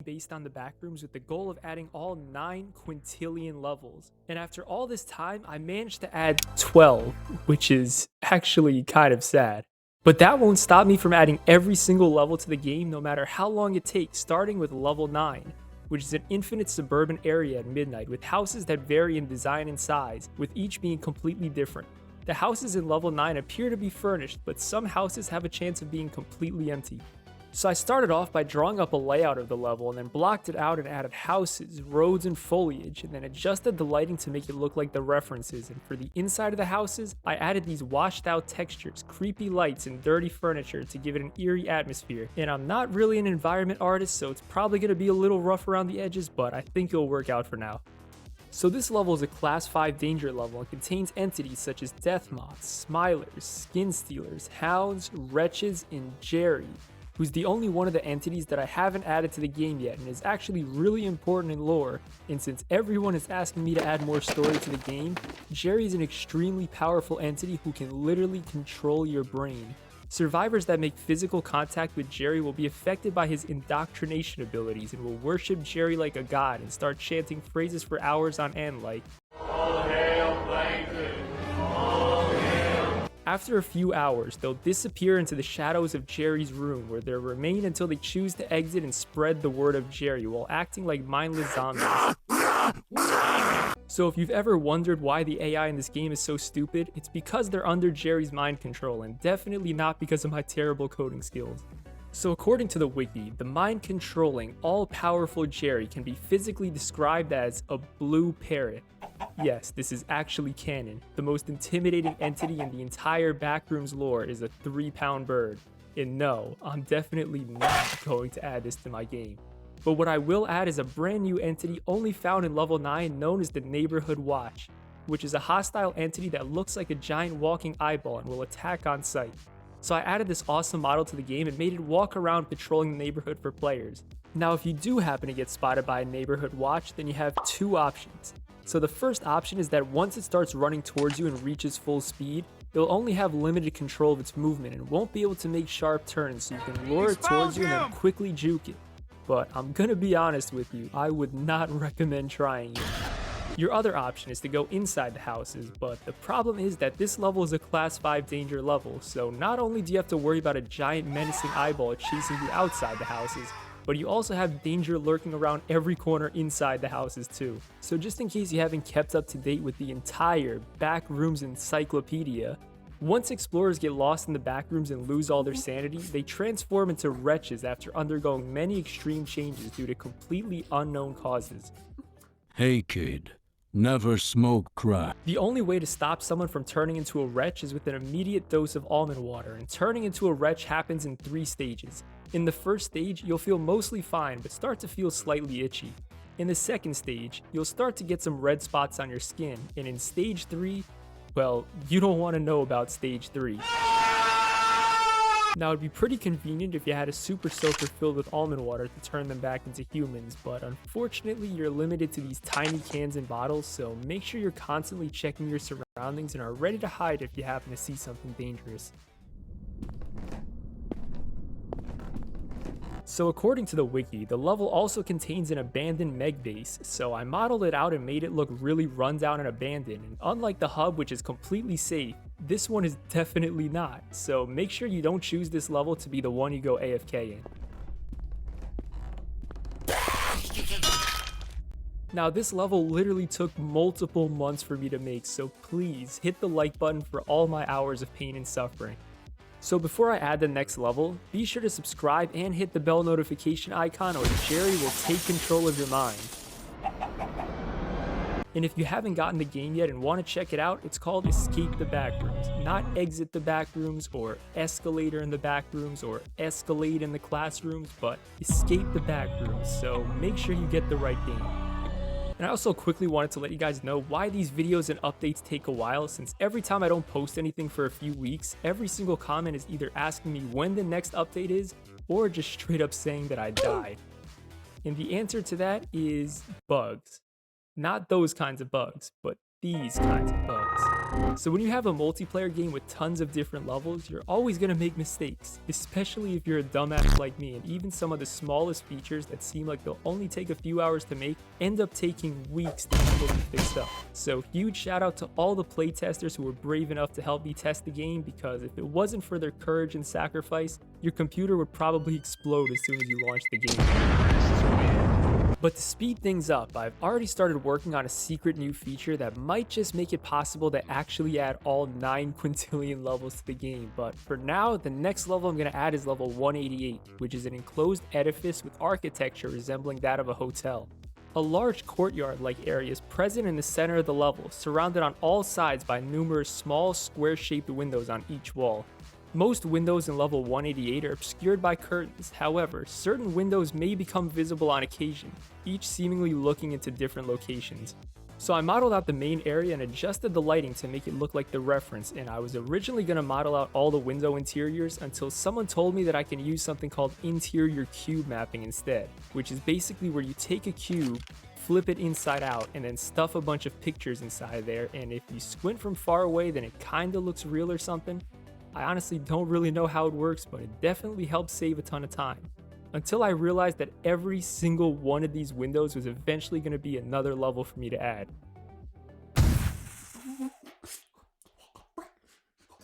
based on the backrooms with the goal of adding all 9 quintillion levels. And after all this time, I managed to add 12, which is actually kind of sad. But that won't stop me from adding every single level to the game no matter how long it takes, starting with level 9, which is an infinite suburban area at midnight with houses that vary in design and size, with each being completely different. The houses in level 9 appear to be furnished, but some houses have a chance of being completely empty. So I started off by drawing up a layout of the level and then blocked it out and added houses, roads, and foliage, and then adjusted the lighting to make it look like the references. And for the inside of the houses, I added these washed out textures, creepy lights, and dirty furniture to give it an eerie atmosphere. And I'm not really an environment artist, so it's probably going to be a little rough around the edges, but I think it'll work out for now. So this level is a class 5 danger level and contains entities such as death moths, smilers, skin stealers, hounds, wretches, and Jerry, who's the only one of the entities that I haven't added to the game yet and is actually really important in lore. And since everyone is asking me to add more story to the game, Jerry is an extremely powerful entity who can literally control your brain. Survivors that make physical contact with Jerry will be affected by his indoctrination abilities and will worship Jerry like a god and start chanting phrases for hours on end like, "All hail Plankton! All hail!" After a few hours, they'll disappear into the shadows of Jerry's room, where they'll remain until they choose to exit and spread the word of Jerry while acting like mindless zombies. So if you've ever wondered why the AI in this game is so stupid, it's because they're under Jerry's mind control, and definitely not because of my terrible coding skills. So according to the wiki, the mind-controlling, all-powerful Jerry can be physically described as a blue parrot. Yes, this is actually canon. The most intimidating entity in the entire Backrooms lore is a 3-pound bird. And no, I'm definitely not going to add this to my game. But what I will add is a brand new entity only found in level 9 known as the Neighborhood Watch, which is a hostile entity that looks like a giant walking eyeball and will attack on sight. So I added this awesome model to the game and made it walk around patrolling the neighborhood for players. Now if you do happen to get spotted by a Neighborhood Watch, then you have 2 options. So the first option is that once it starts running towards you and reaches full speed, it'll only have limited control of its movement and won't be able to make sharp turns, so you can lure it towards you and then quickly juke it. But I'm gonna be honest with you, I would not recommend trying it. Your other option is to go inside the houses, but the problem is that this level is a class 5 danger level, so not only do you have to worry about a giant menacing eyeball chasing you outside the houses, but you also have danger lurking around every corner inside the houses too. So just in case you haven't kept up to date with the entire Backrooms encyclopedia, once explorers get lost in the backrooms and lose all their sanity, they transform into wretches after undergoing many extreme changes due to completely unknown causes. Hey kid, never smoke crack. The only way to stop someone from turning into a wretch is with an immediate dose of almond water, and turning into a wretch happens in 3 stages. In the first stage, you'll feel mostly fine but start to feel slightly itchy. In the second stage, you'll start to get some red spots on your skin, and in stage 3, well, you don't want to know about stage 3. Now it'd be pretty convenient if you had a super soaker filled with almond water to turn them back into humans, but unfortunately you're limited to these tiny cans and bottles, so make sure you're constantly checking your surroundings and are ready to hide if you happen to see something dangerous. So according to the wiki, the level also contains an abandoned meg base, so I modeled it out and made it look really rundown and abandoned, and unlike the hub which is completely safe, this one is definitely not, so make sure you don't choose this level to be the one you go AFK in. Now this level literally took multiple months for me to make, so please hit the like button for all my hours of pain and suffering. So before I add the next level, be sure to subscribe and hit the bell notification icon or Jerry will take control of your mind. And if you haven't gotten the game yet and want to check it out, it's called Escape the Backrooms, not Exit the Backrooms or Escalator in the Backrooms or Escalade in the Classrooms, but Escape the Backrooms, so make sure you get the right game. And I also quickly wanted to let you guys know why these videos and updates take a while, since every time I don't post anything for a few weeks, every single comment is either asking me when the next update is, or just straight up saying that I died. And the answer to that is bugs. Not those kinds of bugs, but these kinds of bugs. So when you have a multiplayer game with tons of different levels, you're always going to make mistakes, especially if you're a dumbass like me, and even some of the smallest features that seem like they'll only take a few hours to make end up taking weeks to be fixed up. So huge shout out to all the playtesters who were brave enough to help me test the game, because if it wasn't for their courage and sacrifice, your computer would probably explode as soon as you launched the game. But to speed things up, I've already started working on a secret new feature that might just make it possible to actually add all 9 quintillion levels to the game. But for now, the next level I'm going to add is level 188, which is an enclosed edifice with architecture resembling that of a hotel. A large courtyard-like area is present in the center of the level, surrounded on all sides by numerous small, square-shaped windows on each wall. Most windows in level 188 are obscured by curtains. However, certain windows may become visible on occasion, each seemingly looking into different locations. So I modeled out the main area and adjusted the lighting to make it look like the reference, and I was originally going to model out all the window interiors until someone told me that I can use something called interior cube mapping instead, which is basically where you take a cube, flip it inside out, and then stuff a bunch of pictures inside there, and if you squint from far away then it kinda looks real or something. I honestly don't really know how it works, but it definitely helps save a ton of time. Until I realized that every single one of these windows was eventually going to be another level for me to add.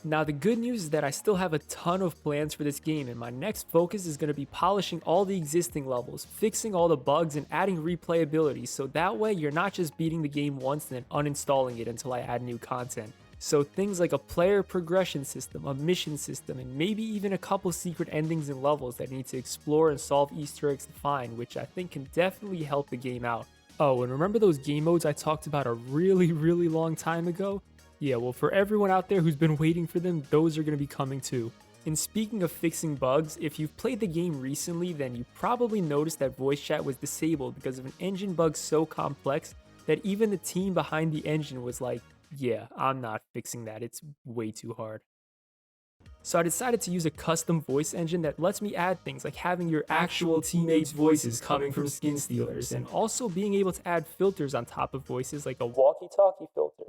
Now the good news is that I still have a ton of plans for this game, and my next focus is going to be polishing all the existing levels, fixing all the bugs, and adding replayability, so that way you're not just beating the game once and then uninstalling it until I add new content. So things like a player progression system, a mission system, and maybe even a couple secret endings and levels that need to explore and solve Easter eggs to find, which I think can definitely help the game out. Oh, and remember those game modes I talked about a really long time ago? Yeah, well, for everyone out there who's been waiting for them, those are going to be coming too. And speaking of fixing bugs, if you've played the game recently, then you probably noticed that voice chat was disabled because of an engine bug so complex that even the team behind the engine was like, yeah, I'm not fixing that, it's way too hard. So I decided to use a custom voice engine that lets me add things like having your actual teammates' voices coming from skin stealers, and also being able to add filters on top of voices like a walkie-talkie filter,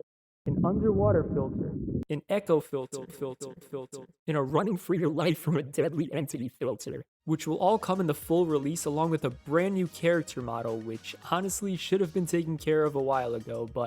an underwater filter, an echo filter, and a running for your life from a deadly entity filter, which will all come in the full release along with a brand new character model, which honestly should have been taken care of a while ago, but